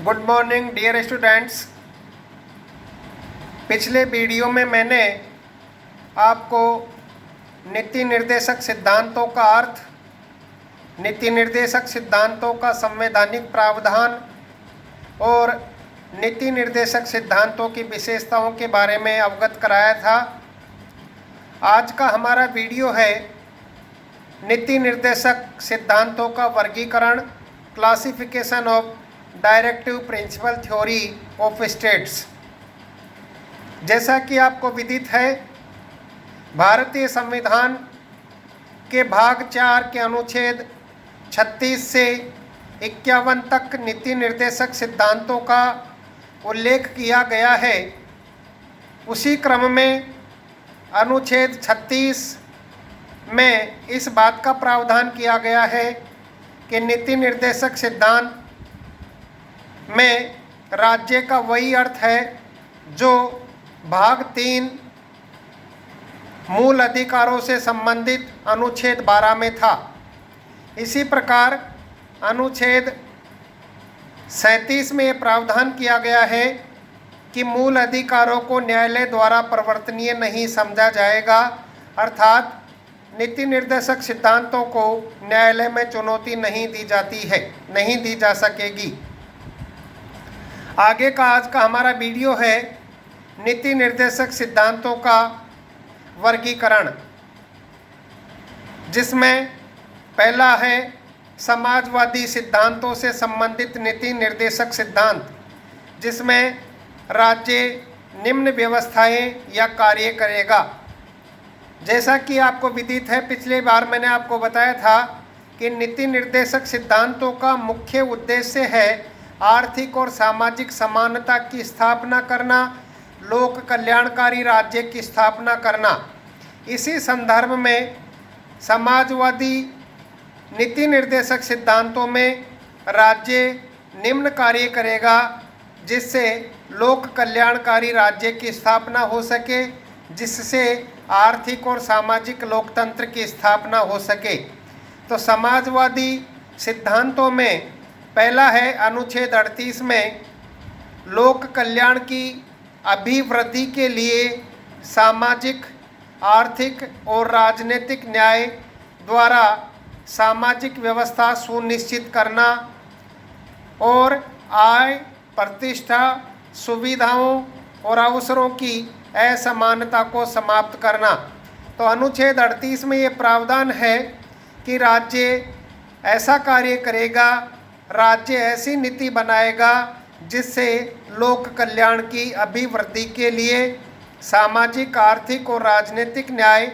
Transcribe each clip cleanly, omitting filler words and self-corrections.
Good morning dear students. पिछले video में मैंने आपको नीति निर्देशक सिद्धांतों का अर्थ, नीति निर्देशक सिद्धांतों का संवैधानिक प्रावधान और नीति निर्देशक सिद्धांतों की विशेषताओं के बारे में अवगत कराया था। आज का हमारा वीडियो है नीति निर्देशक सिद्धांतों का वर्गीकरण, classification of directive principle theory of states. जैसा कि आपको विदित है, भारतीय संविधान के भाग 4 के अनुच्छेद 36 से 51 तक नीति निर्देशक सिद्धांतों का उल्लेख किया गया है। उसी क्रम में अनुच्छेद 36 में इस बात का प्रावधान किया गया है कि नीति निर्देशक सिद्धांत में राज्य का वही अर्थ है जो भाग 3 मूल अधिकारों से संबंधित अनुच्छेद 12 में था। इसी प्रकार अनुच्छेद 37 में प्रावधान किया गया है कि मूल अधिकारों को न्यायालय द्वारा परिवर्तनीय नहीं समझा जाएगा, अर्थात नीति निर्देशक सिद्धांतों को न्यायालय में चुनौती नहीं दी जाती है, नहीं दी जा सकेगी। आगे का आज का हमारा वीडियो है नीति निर्देशक सिद्धांतों का वर्गीकरण, जिसमें पहला है समाजवादी सिद्धांतों से संबंधित नीति निर्देशक सिद्धांत, जिसमें राज्य निम्न व्यवस्थाएं या कार्य करेगा। जैसा कि आपको विदित है, पिछले बार मैंने आपको बताया था कि नीति निर्देशक सिद्धांतों का मुख्य उद्देश्य है आर्थिक और सामाजिक समानता की स्थापना करना, लोक कल्याणकारी राज्य की स्थापना करना। इसी संदर्भ में समाजवादी नीति निर्देशक सिद्धांतों में राज्य निम्न कार्य करेगा जिससे लोक कल्याणकारी राज्य की स्थापना हो सके, जिससे आर्थिक और सामाजिक लोकतंत्र की स्थापना हो सके। तो समाजवादी सिद्धांतों में पहला है अनुच्छेद 38 में लोक कल्याण की अभिवृद्धि के लिए सामाजिक, आर्थिक और राजनीतिक न्याय द्वारा सामाजिक व्यवस्था सुनिश्चित करना और आय, प्रतिष्ठा, सुविधाओं और अवसरों की असमानता को समाप्त करना। तो अनुच्छेद 38 में ये प्रावधान है कि राज्य ऐसा कार्य करेगा, राज्य ऐसी नीति बनाएगा जिससे लोक कल्याण की अभिवृद्धि के लिए सामाजिक, आर्थिक और राजनीतिक न्याय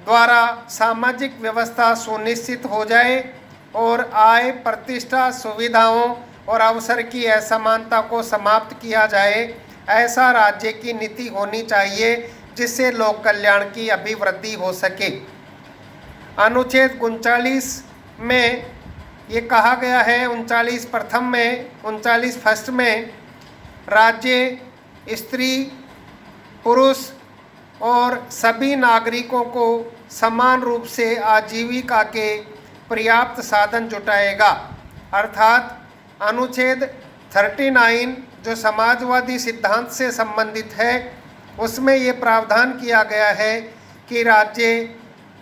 द्वारा सामाजिक व्यवस्था सुनिश्चित हो जाए और आय, प्रतिष्ठा, सुविधाओं और अवसर की असमानता को समाप्त किया जाए। ऐसा राज्य की नीति होनी चाहिए जिससे लोक कल्याण की अभिवृद्धि हो सके। अनुच्छेद 39 में ये कहा गया है, 39 प्रथम में, 39 फर्स्ट में राज्य स्त्री, पुरुष और सभी नागरिकों को समान रूप से आजीविका के पर्याप्त साधन जुटाएगा। अर्थात अनुच्छेद 39 जो समाजवादी सिद्धांत से संबंधित है, उसमें ये प्रावधान किया गया है कि राज्य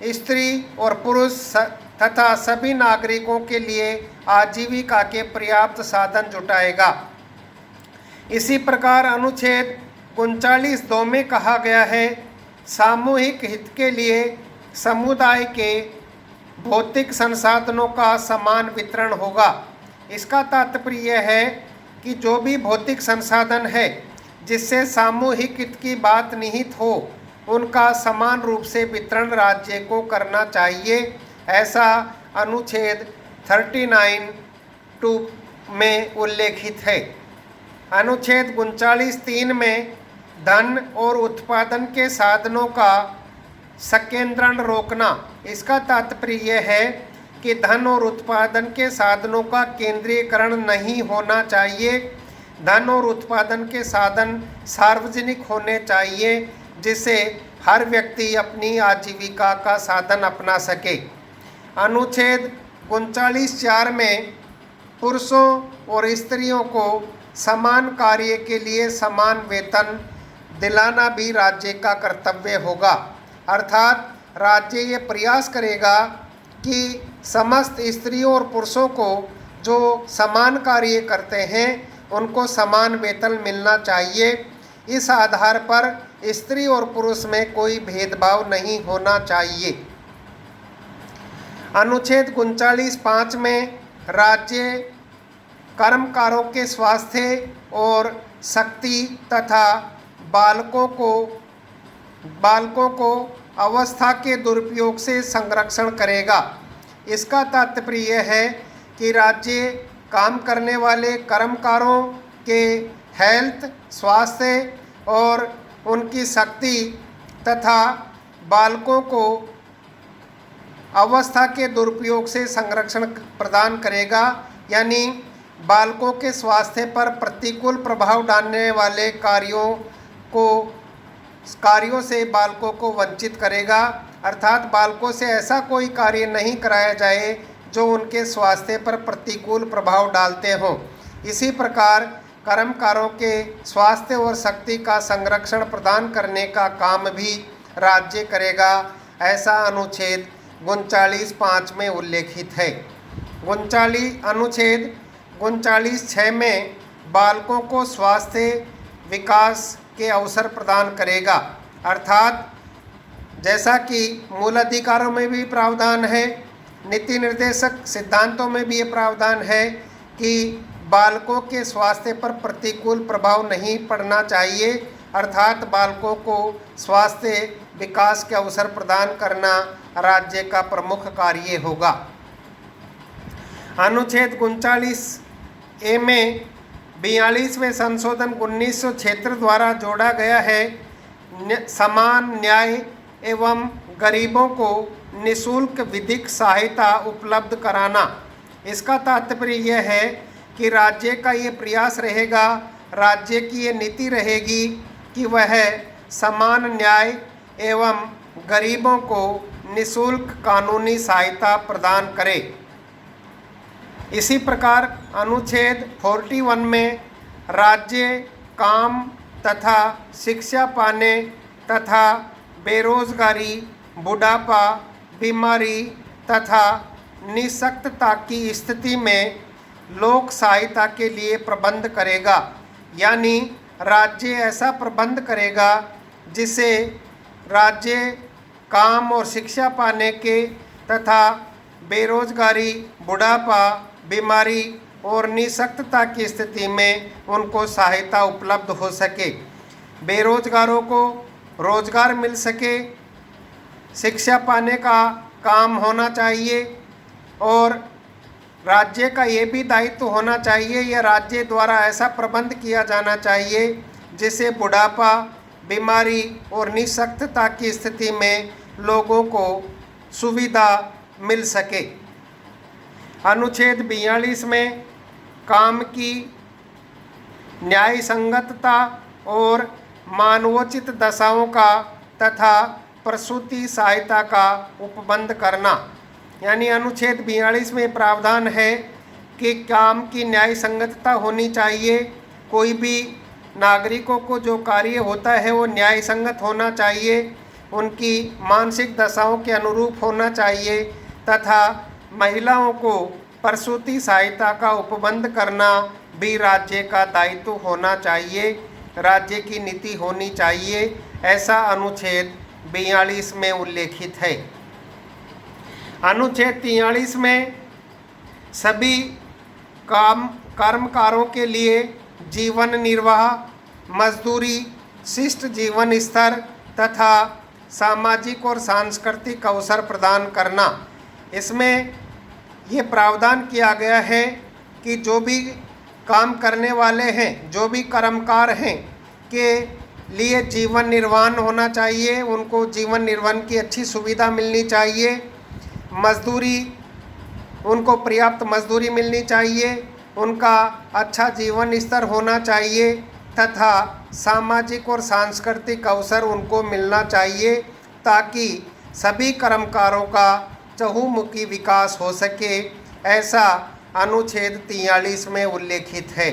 स्त्री और पुरुष तथा सभी नागरिकों के लिए आजीविका के पर्याप्त साधन जुटाएगा। इसी प्रकार अनुच्छेद 39(2) में कहा गया है सामूहिक हित के लिए समुदाय के भौतिक संसाधनों का समान वितरण होगा। इसका तात्पर्य यह है कि जो भी भौतिक संसाधन है जिससे सामूहिक हित की बात निहित हो, उनका समान रूप से वितरण राज्य को करना चाहिए। ऐसा अनुच्छेद 39(2) में उल्लेखित है। अनुच्छेद 39(3) में धन और उत्पादन के साधनों का संकेंद्रण रोकना। इसका तात्पर्य यह है कि धन और उत्पादन के साधनों का केंद्रीयकरण नहीं होना चाहिए। धन और उत्पादन के साधन सार्वजनिक होने चाहिए जिससे हर व्यक्ति अपनी आजीविका का साधन अपना सके। अनुच्छेद 39(4) में पुरुषों और स्त्रियों को समान कार्य के लिए समान वेतन दिलाना भी राज्य का कर्तव्य होगा। अर्थात राज्य ये प्रयास करेगा कि समस्त स्त्रियों और पुरुषों को जो समान कार्य करते हैं उनको समान वेतन मिलना चाहिए। इस आधार पर स्त्री और पुरुष में कोई भेदभाव नहीं होना चाहिए। अनुच्छेद 39(5) में राज्य कर्मकारों के स्वास्थ्य और शक्ति तथा बालकों को अवस्था के दुरुपयोग से संरक्षण करेगा। इसका तात्पर्य यह है कि राज्य काम करने वाले कर्मकारों के हेल्थ स्वास्थ्य और उनकी शक्ति तथा बालकों को अवस्था के दुरुपयोग से संरक्षण प्रदान करेगा। यानी बालकों के स्वास्थ्य पर प्रतिकूल प्रभाव डालने वाले कार्यों से बालकों को वंचित करेगा। अर्थात बालकों से ऐसा कोई कार्य नहीं कराया जाए जो उनके स्वास्थ्य पर प्रतिकूल प्रभाव डालते हों। इसी प्रकार कर्मकारों के स्वास्थ्य और शक्ति का संरक्षण प्रदान करने का काम भी राज्य करेगा, ऐसा अनुच्छेद 39(5) में उल्लेखित है। अनुच्छेद 39(6) में बालकों को स्वास्थ्य विकास के अवसर प्रदान करेगा। अर्थात जैसा कि मूल अधिकारों में भी प्रावधान है, नीति निर्देशक सिद्धांतों में भी ये प्रावधान है कि बालकों के स्वास्थ्य पर प्रतिकूल प्रभाव नहीं पड़ना चाहिए। अर्थात बालकों को स्वास्थ्य विकास के अवसर प्रदान करना राज्य का प्रमुख कार्य होगा। अनुच्छेद 39(a) में 42वें संशोधन 1976 द्वारा जोड़ा गया है समान न्याय एवं गरीबों को निःशुल्क विधिक सहायता उपलब्ध कराना। इसका तात्पर्य यह है कि राज्य का ये प्रयास रहेगा, राज्य की ये नीति रहेगी कि वह समान न्याय एवं गरीबों को निःशुल्क कानूनी सहायता प्रदान करे। इसी प्रकार अनुच्छेद 41 में राज्य काम तथा शिक्षा पाने तथा बेरोजगारी, बुढ़ापा, बीमारी तथा निःशक्तता की स्थिति में लोक सहायता के लिए प्रबंध करेगा। यानी राज्य ऐसा प्रबंध करेगा जिसे राज्य काम और शिक्षा पाने के तथा बेरोजगारी, बुढ़ापा, बीमारी और निःशक्तता की स्थिति में उनको सहायता उपलब्ध हो सके, बेरोजगारों को रोजगार मिल सके, शिक्षा पाने का काम होना चाहिए और राज्य का ये भी दायित्व होना चाहिए या राज्य द्वारा ऐसा प्रबंध किया जाना चाहिए जिससे बुढ़ापा, बीमारी और निःशक्तता की स्थिति में लोगों को सुविधा मिल सके। अनुच्छेद 42 में काम की न्याय संगतता और मानवोचित दशाओं का तथा प्रसूति सहायता का उपबंध करना। यानी अनुच्छेद 42 में प्रावधान है कि काम की न्याय संगतता होनी चाहिए। कोई भी नागरिकों को जो कार्य होता है वो न्याय संगत होना चाहिए, उनकी मानसिक दशाओं के अनुरूप होना चाहिए तथा महिलाओं को प्रसूति सहायता का उपबंध करना भी राज्य का दायित्व होना चाहिए, राज्य की नीति होनी चाहिए, ऐसा अनुच्छेद 42 में उल्लेखित है। अनुच्छेद 43 में सभी कर्मकारों के लिए जीवन निर्वाह, मजदूरी, शिष्ट जीवन स्तर तथा सामाजिक और सांस्कृतिक अवसर प्रदान करना। इसमें ये प्रावधान किया गया है कि जो भी काम करने वाले हैं, जो भी कर्मकार हैं के लिए जीवन निर्वाह होना चाहिए, उनको जीवन निर्वाह की अच्छी सुविधा मिलनी चाहिए, मजदूरी, उनको पर्याप्त मजदूरी मिलनी चाहिए, उनका अच्छा जीवन स्तर होना चाहिए तथा सामाजिक और सांस्कृतिक अवसर उनको मिलना चाहिए ताकि सभी कर्मकारों का चहुमुखी विकास हो सके, ऐसा अनुच्छेद 43 में उल्लेखित है।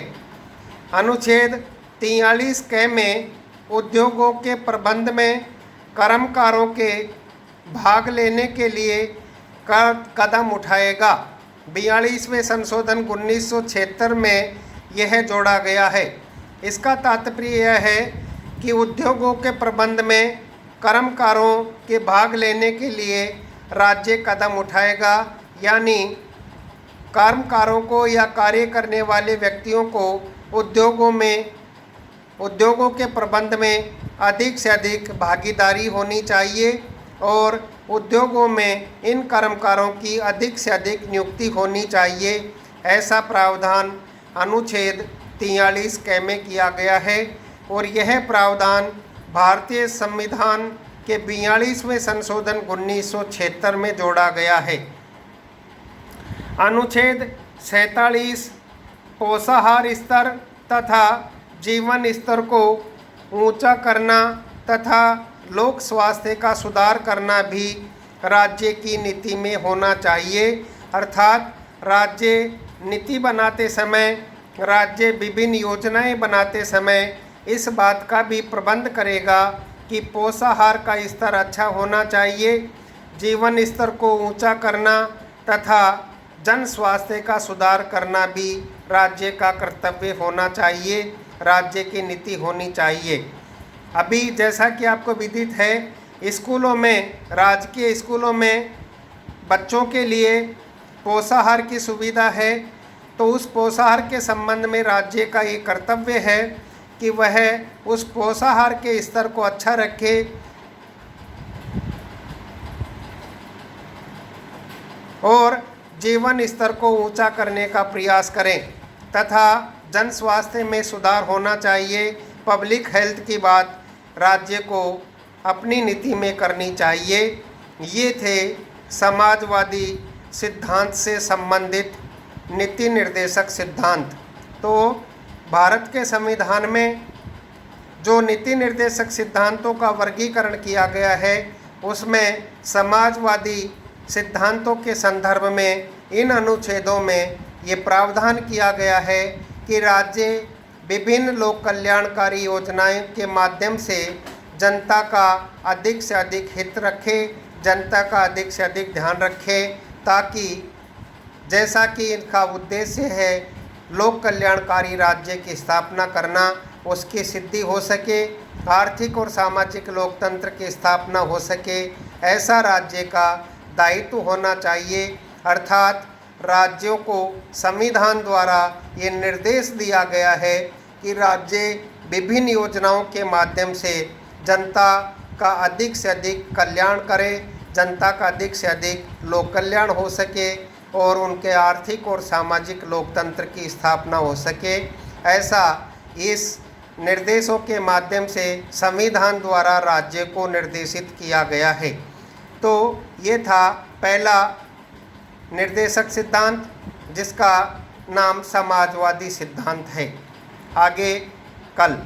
अनुच्छेद 43 के में उद्योगों के प्रबंध में कर्मकारों के भाग लेने के लिए कदम उठाएगा। 42वें संशोधन 1976 में यह जोड़ा गया है। इसका तात्पर्य यह है कि उद्योगों के प्रबंध में कर्मकारों के भाग लेने के लिए राज्य कदम उठाएगा, यानी कर्मकारों को या कार्य करने वाले व्यक्तियों को उद्योगों के प्रबंध में अधिक से अधिक भागीदारी होनी चाहिए और उद्योगों में इन कर्मकारों की अधिक से अधिक नियुक्ति होनी चाहिए। ऐसा प्रावधान अनुच्छेद 43 के में किया गया है और यह प्रावधान भारतीय संविधान के 42वें संशोधन 1976 में जोड़ा गया है। अनुच्छेद 47 पोषाहार स्तर तथा जीवन स्तर को ऊंचा करना तथा लोक स्वास्थ्य का सुधार करना भी राज्य की नीति में होना चाहिए। अर्थात राज्य नीति बनाते समय, राज्य विभिन्न योजनाएं बनाते समय इस बात का भी प्रबंध करेगा कि पोषाहार का स्तर अच्छा होना चाहिए, जीवन स्तर को ऊंचा करना तथा जन स्वास्थ्य का सुधार करना भी राज्य का कर्तव्य होना चाहिए, राज्य की नीति होनी चाहिए। अभी जैसा कि आपको विदित है, स्कूलों में, राजकीय स्कूलों में बच्चों के लिए पोषाहार की सुविधा है, तो उस पोषाहार के संबंध में राज्य का ये कर्तव्य है कि वह उस पोषाहार के स्तर को अच्छा रखे और जीवन स्तर को ऊंचा करने का प्रयास करें तथा जन स्वास्थ्य में सुधार होना चाहिए। पब्लिक हेल्थ की बात राज्य को अपनी नीति में करनी चाहिए। ये थे समाजवादी सिद्धांत से संबंधित नीति निर्देशक सिद्धांत। तो भारत के संविधान में जो नीति निर्देशक सिद्धांतों का वर्गीकरण किया गया है, उसमें समाजवादी सिद्धांतों के संदर्भ में इन अनुच्छेदों में ये प्रावधान किया गया है कि राज्य विभिन्न लोक कल्याणकारी योजनाएं के माध्यम से जनता का अधिक से अधिक हित रखे, जनता का अधिक से अधिक ध्यान रखे, ताकि जैसा कि इनका उद्देश्य है लोक कल्याणकारी राज्य की स्थापना करना, उसकी सिद्धि हो सके, आर्थिक और सामाजिक लोकतंत्र की स्थापना हो सके, ऐसा राज्य का दायित्व होना चाहिए। अर्थात राज्यों को संविधान द्वारा ये निर्देश दिया गया है कि राज्य विभिन्न योजनाओं के माध्यम से जनता का अधिक से अधिक कल्याण करे, जनता का अधिक से अधिक लोक कल्याण हो सके और उनके आर्थिक और सामाजिक लोकतंत्र की स्थापना हो सके। ऐसा इस निर्देशों के माध्यम से संविधान द्वारा राज्य को निर्देशित किया गया है। तो ये था पहला निर्देशक सिद्धांत, जिसका नाम समाजवादी सिद्धांत है। आगे कल